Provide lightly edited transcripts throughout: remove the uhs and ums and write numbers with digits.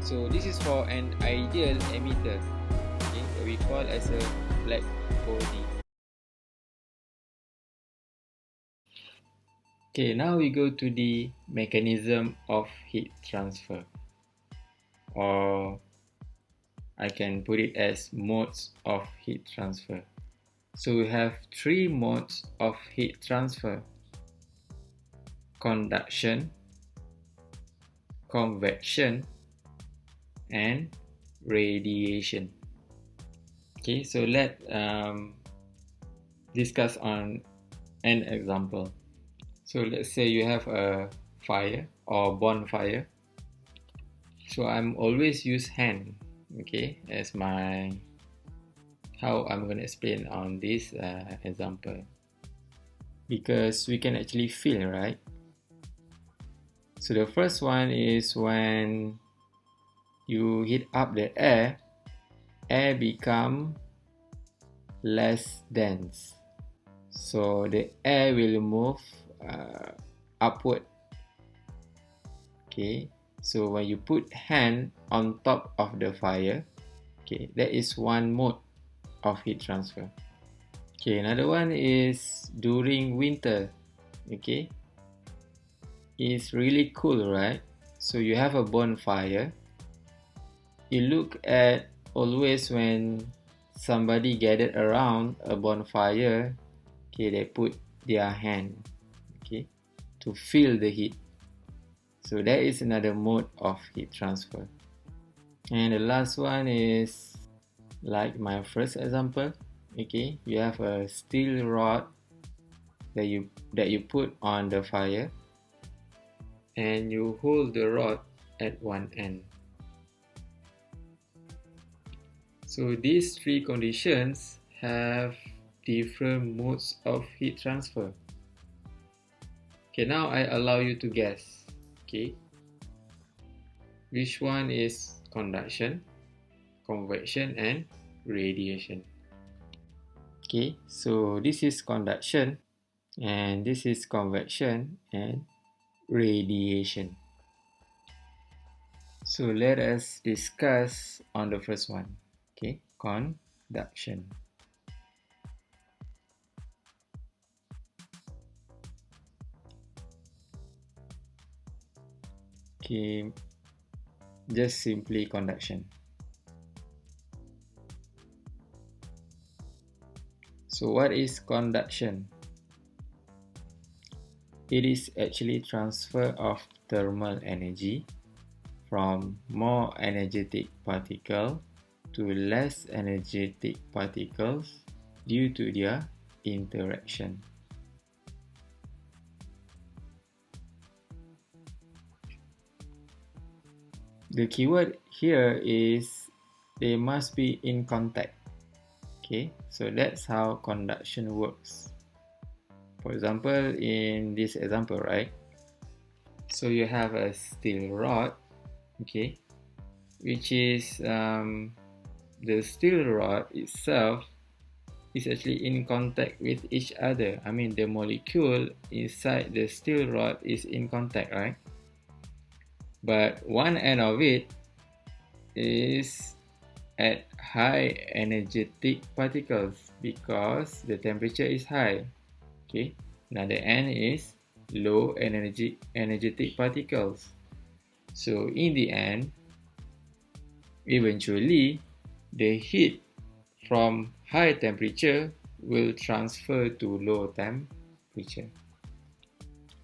So this is for an ideal emitter, okay, that we call as a black body. Okay, now we go to the mechanism of heat transfer, or I can put it as modes of heat transfer. So we have three modes of heat transfer: conduction, convection, and radiation. Okay, so let's discuss on an example. So let's say you have a fire or bonfire. So I'm always use hand, okay, as my how I'm going to explain on this example, because we can actually feel, right? So the first one is when you heat up the air become less dense. So the air will move upward. Okay, so when you put hand on top of the fire, okay, that is one mode of heat transfer. Okay, another one is during winter. Okay, it's really cool, right? So you have a bonfire. You look at always when somebody gathered around a bonfire, okay, they put their hand, okay, to feel the heat. So that is another mode of heat transfer. And the last one is like my first example. Okay, you have a steel rod that you put on the fire, and you hold the rod at one end. So these three conditions have different modes of heat transfer. Okay, now I allow you to guess. Okay, which one is conduction, convection, and radiation? Okay, so this is conduction, and this is convection and radiation. So let us discuss on the first one. Okay, conduction. Okay, just simply conduction. So what is conduction? It is actually transfer of thermal energy from more energetic particle to less energetic particles due to their interaction. The keyword here is they must be in contact. Okay, so that's how conduction works. For example, in this example, right? So you have a steel rod, okay, which is the steel rod itself is actually in contact with each other. I mean, the molecule inside the steel rod is in contact, right? But one end of it is at high energetic particles because the temperature is high. Okay, another end is low energetic particles. So in the end, eventually the heat from high temperature will transfer to low temperature.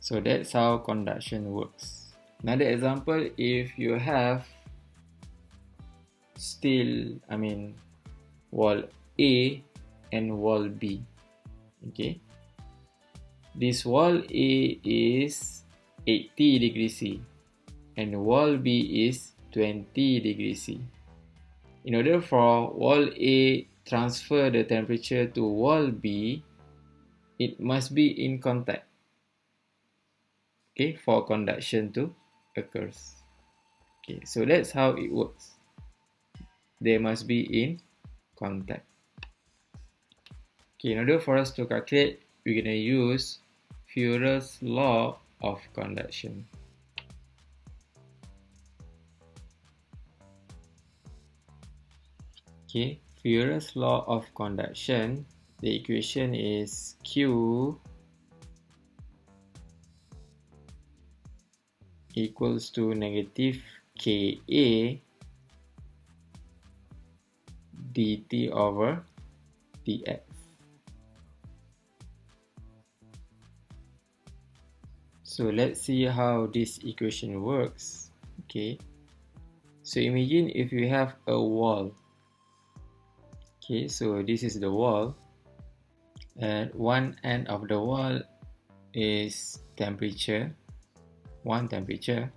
So that's how conduction works. Another example, if you have wall A and wall B. Okay, this wall A is 80 degrees C and wall B is 20 degrees C. In order for wall A transfer the temperature to wall B, it must be in contact, okay, for conduction to occurs. Okay, so that's how it works. They must be in contact. Okay, in order for us to calculate, we're going to use Fourier's law of conduction. Okay, Fourier's law of conduction, the equation is Q equals to negative Ka dt over dx. So let's see how this equation works. Okay, so imagine if you have a wall. Okay, so this is the wall. At one end of the wall is temperature, one temperature,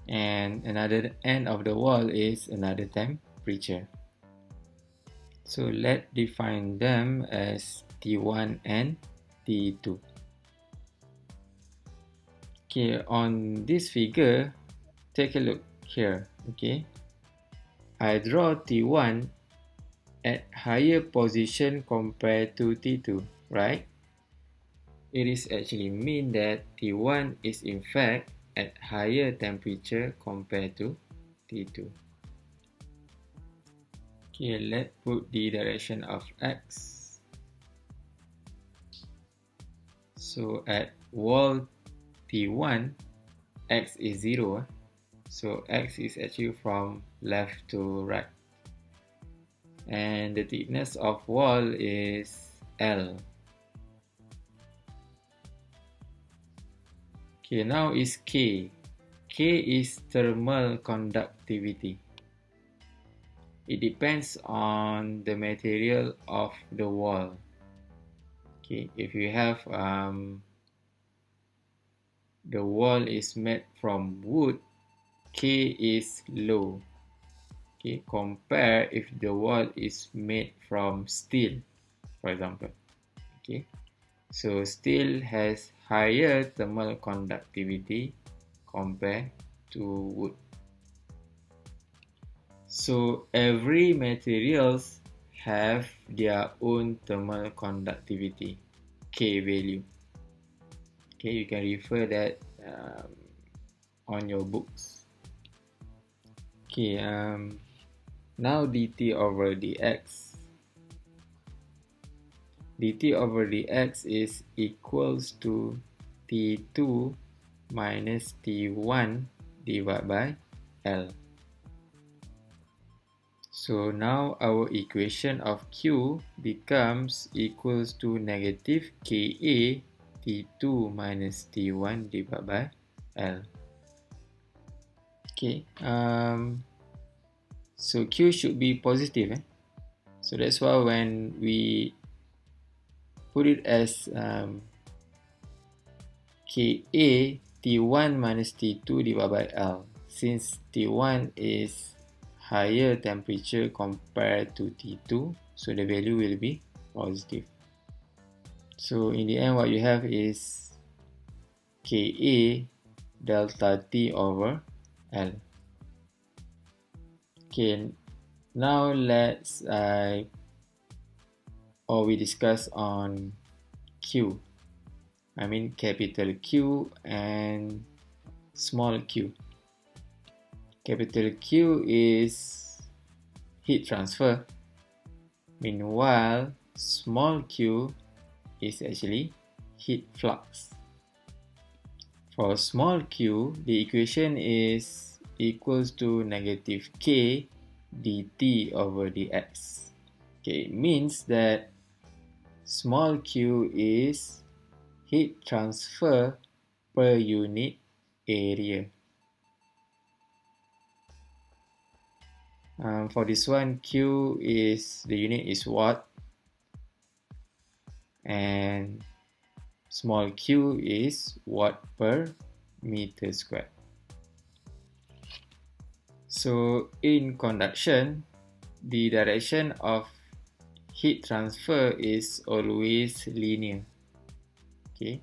and another end of the wall is another temperature. So let's define them as T1 and T2. Okay, on this figure, take a look here. Okay, I draw T1 at higher position compared to T2, right? It is actually mean that T1 is in fact at higher temperature compared to T2. Okay, let's put the direction of X. So at wall T1, X is 0. So X is actually from left to right. And the thickness of wall is L. Okay, now is K. K is thermal conductivity. It depends on the material of the wall. Okay, if you have the wall is made from wood, K is low. Okay, compare if the wall is made from steel, for example. Okay, so steel has higher thermal conductivity compared to wood. So every materials have their own thermal conductivity, K value. Okay, you can refer that on your books. Okay, now dt over dx. dt over dx is equals to T2 minus T1 divided by L. So now our equation of Q becomes equals to negative Ka T2 minus T1 divided by L. Okay, so Q should be positive. So that's why when we put it as Ka T1 minus T2 divided by L, since T1 is higher temperature compared to T2, so the value will be positive. So in the end, what you have is Ka delta T over L. Okay, now let's we discuss on Q. I mean capital Q and small q. Capital Q is heat transfer. Meanwhile, small q is actually heat flux. For small q, the equation is equals to negative K dt over dx. Okay, it means that small q is heat transfer per unit area. For this one, Q is the unit is watt, and small q is watt per meter squared. So in conduction, the direction of heat transfer is always linear. Okay,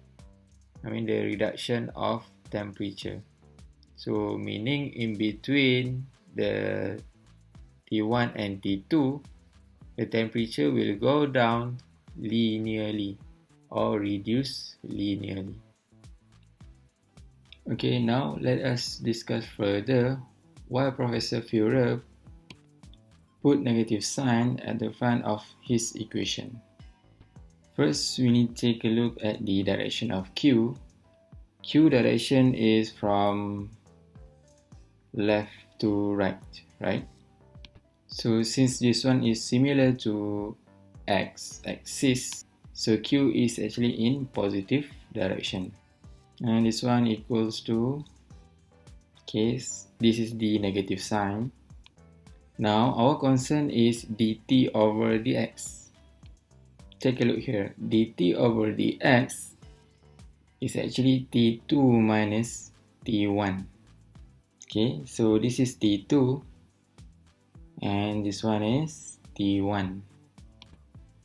I mean the reduction of temperature. So meaning in between the T1 and T2, the temperature will go down linearly or reduce linearly. Okay, now let us discuss further why Professor Fourier put negative sign at the front of his equation. First, we need to take a look at the direction of Q. Q direction is from left to right, right? So since this one is similar to X axis, so Q is actually in positive direction. And this one equals to, okay, this is the negative sign. Now our concern is dt over dx. Take a look here. dt over dx is actually t2 minus t1. Okay, so this is t2 and this one is t1.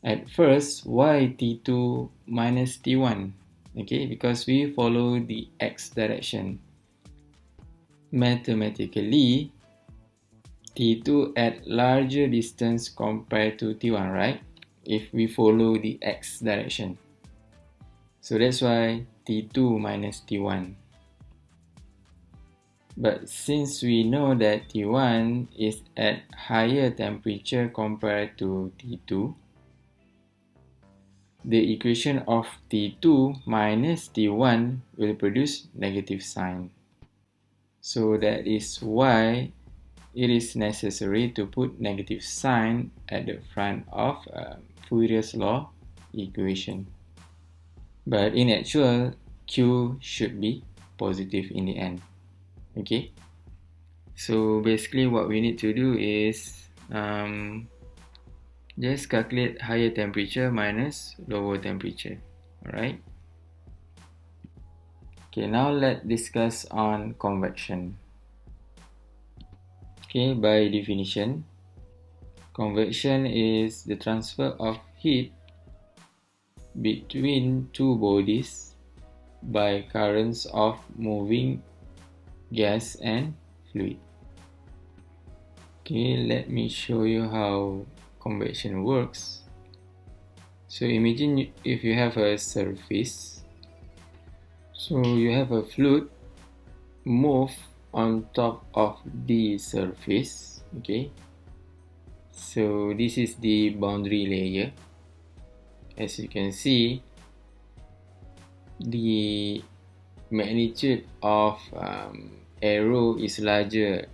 At first, why t2 minus t1? Okay, because we follow the x direction. Mathematically, t2 at larger distance compared to t1, right? If we follow the x direction. So that's why t2 minus t1. But since we know that T1 is at higher temperature compared to T2, the equation of T2 minus T1 will produce negative sign. So that is why it is necessary to put negative sign at the front of Fourier's law equation. But in actual, Q should be positive in the end. Okay, so basically what we need to do is just calculate higher temperature minus lower temperature. Alright. Okay, now let's discuss on convection. Okay, by definition, convection is the transfer of heat between two bodies by currents of moving gas and fluid. Okay, let me show you how convection works. So imagine if you have a surface. So you have a fluid move on top of the surface. Okay. So this is the boundary layer. As you can see, the magnitude of arrow is larger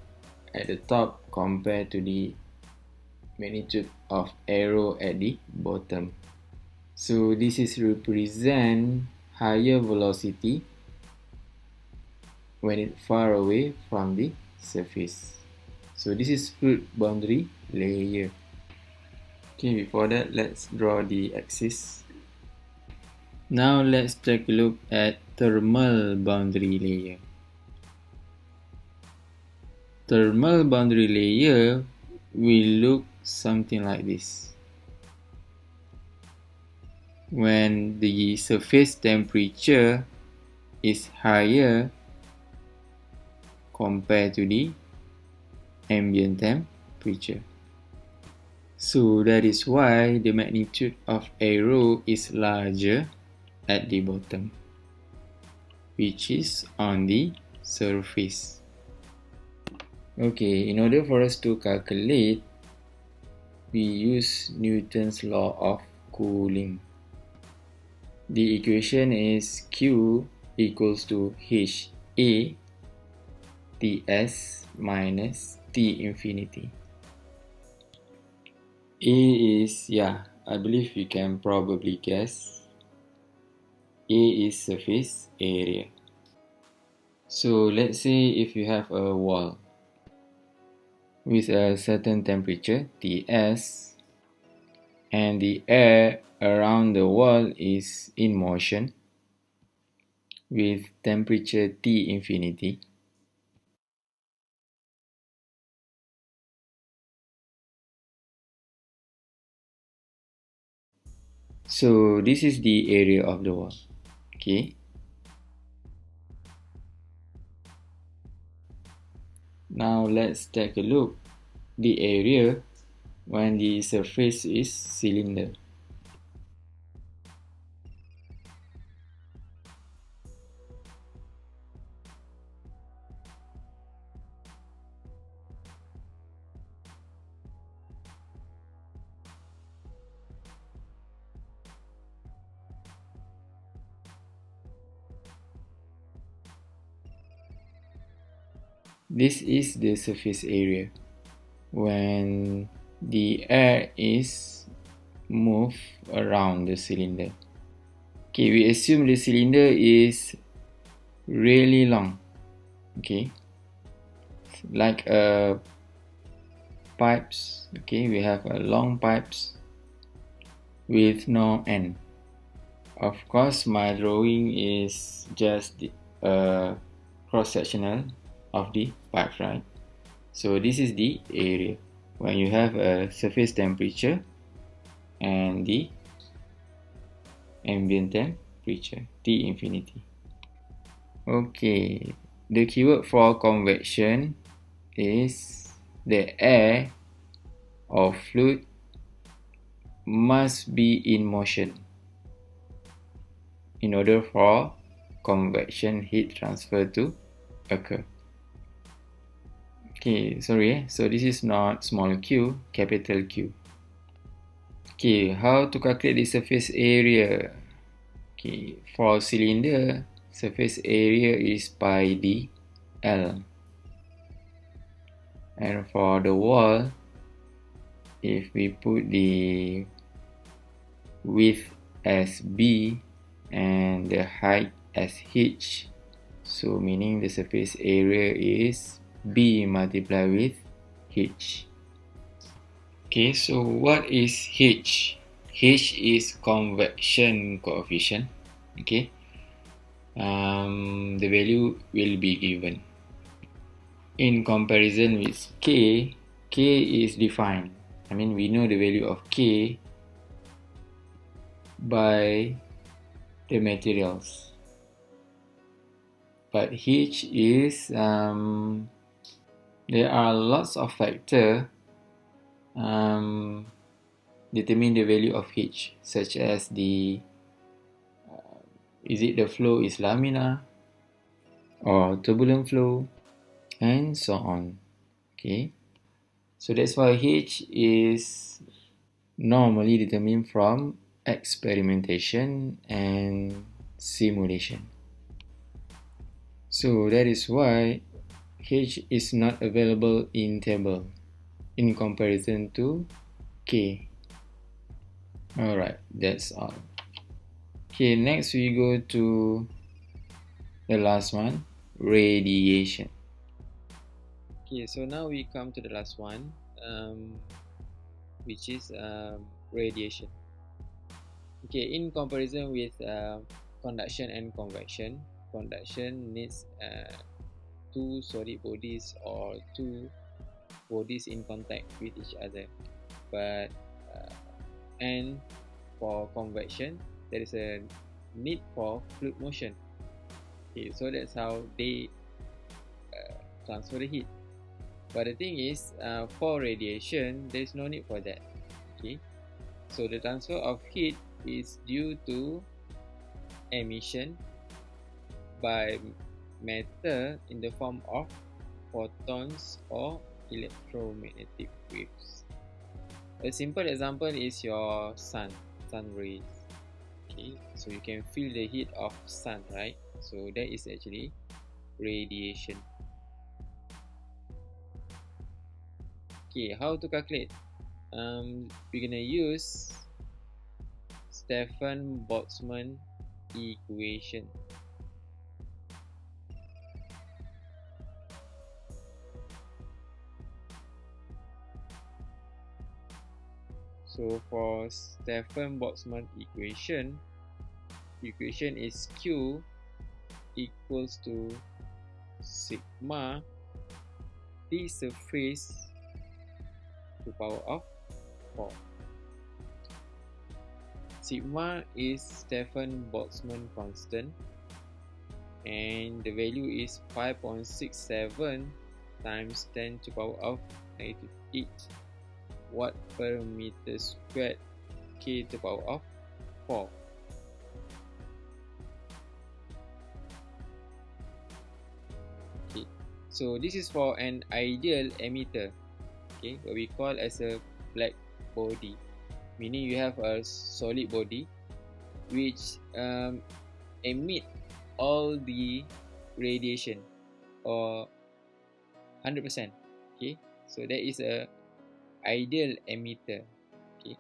at the top compared to the magnitude of arrow at the bottom. So this is represent higher velocity when it's far away from the surface. So this is fluid boundary layer. Okay, before that, let's draw the axis. Now let's take a look at thermal boundary layer. Thermal boundary layer will look something like this. When the surface temperature is higher compared to the ambient temperature. So that is why the magnitude of arrow is larger at the bottom, which is on the surface. Okay, in order for us to calculate, we use Newton's law of cooling. The equation is Q equals to HA Ts minus T infinity. A is, I believe you can probably guess. A is surface area. So let's say if you have a wall with a certain temperature, Ts, and the air around the wall is in motion with temperature T infinity. So this is the area of the wall. Okay. Now let's take a look the area when the surface is cylinder. This is the surface area when the air is moved around the cylinder. Okay, we assume the cylinder is really long. Okay, like pipes. Okay, we have a long pipes with no end. Of course, my drawing is just cross-sectional of the pipe, right? So this is the area when you have a surface temperature and the ambient temperature, T infinity. Okay, the keyword for convection is the air or fluid must be in motion in order for convection heat transfer to occur. Okay, sorry, so this is not small q, capital Q. Okay, how to calculate the surface area? Okay, for cylinder, surface area is pi d L. And for the wall, if we put the width as B and the height as H, so meaning the surface area is B multiplied with H. Okay, so what is H? H is convection coefficient. Okay, the value will be given. In comparison with K, K is defined. I mean, we know the value of K by the materials. But H is, there are lots of factors determine the value of H, such as the, is it the flow is laminar or turbulent flow, and so on. Okay, so that's why H is normally determined from experimentation and simulation. So that is why H is not available in table in comparison to K. Alright, that's all. Okay, next we go to the last one, radiation. Okay, so now we come to the last one, which is radiation. Okay, in comparison with conduction and convection, conduction needs two solid bodies or two bodies in contact with each other, but and for convection there is a need for fluid motion. Okay, so that's how they transfer the heat. But the thing is, for radiation there is no need for that. Okay, so the transfer of heat is due to emission by matter in the form of photons or electromagnetic waves. A simple example is your sun rays. Okay, so you can feel the heat of sun, right? So that is actually radiation. Okay, how to calculate? We're gonna use Stefan-Boltzmann equation. So for Stefan-Boltzmann equation is Q equals to sigma T surface to power of 4. Sigma is Stefan-Boltzmann constant and the value is 5.67 times 10 to the power of -8 watt per meter squared K to the power of 4. Okay, so this is for an ideal emitter, okay, what we call as a black body, meaning you have a solid body which emit all the radiation or 100%. Okay, so that is a ideal emitter. Okay,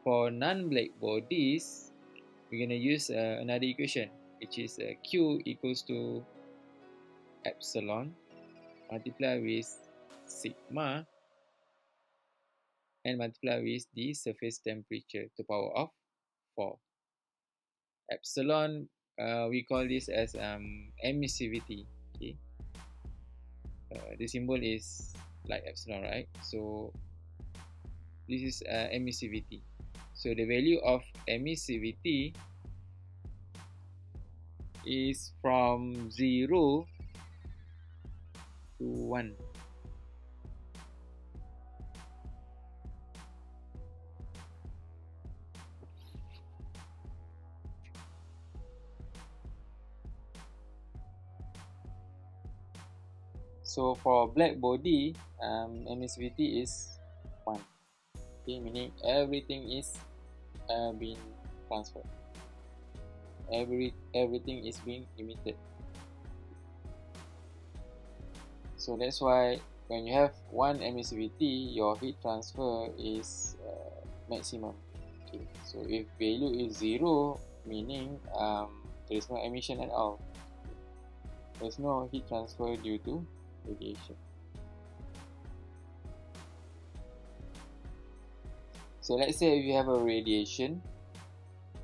for non-black bodies, we're gonna use another equation, which is Q equals to epsilon multiply with sigma and multiply with the surface temperature to power of 4. Epsilon, we call this as emissivity. Okay, the symbol is like epsilon, right? So this is emissivity. So the value of emissivity is from 0 to 1. So for black body, emissivity is 1. Okay, meaning everything is being transferred. Everything is being emitted. So that's why when you have 1 emissivity, your heat transfer is maximum. Okay, so if value is 0, meaning there is no emission at all. There's no heat transfer due to radiation. So let's say if you have a radiation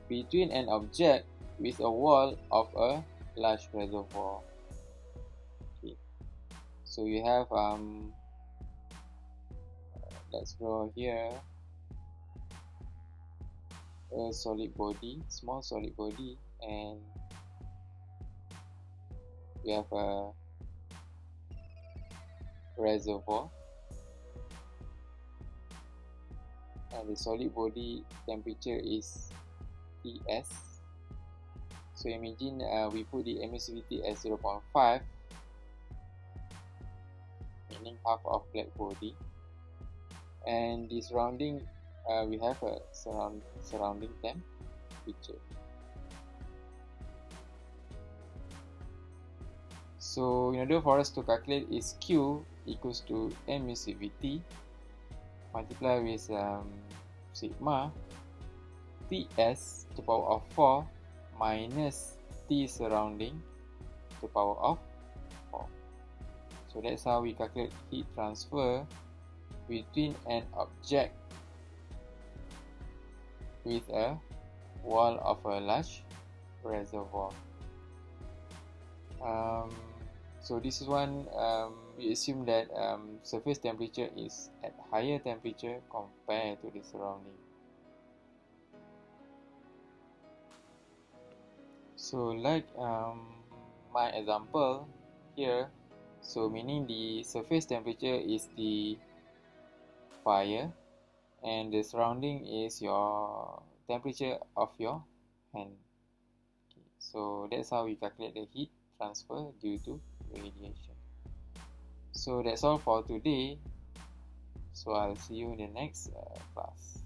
between an object with a wall of a large reservoir. Okay, so you have let's draw here a solid body, small solid body, and we have a reservoir, and the solid body temperature is Ts. So imagine we put the emissivity as 0.5, meaning half of black body, and the surrounding we have a surrounding temperature. So in order for us to calculate is Q equals to emissivity multiply with sigma Ts to power of 4 minus T surrounding to power of 4. So that's how we calculate heat transfer between an object with a wall of a large reservoir. So this is one, we assume that surface temperature is at higher temperature compared to the surrounding. So like my example here, so meaning the surface temperature is the fire and the surrounding is your temperature of your hand. Okay, so that's how we calculate the heat transfer due to radiation. So that's all for today. So I'll see you in the next class.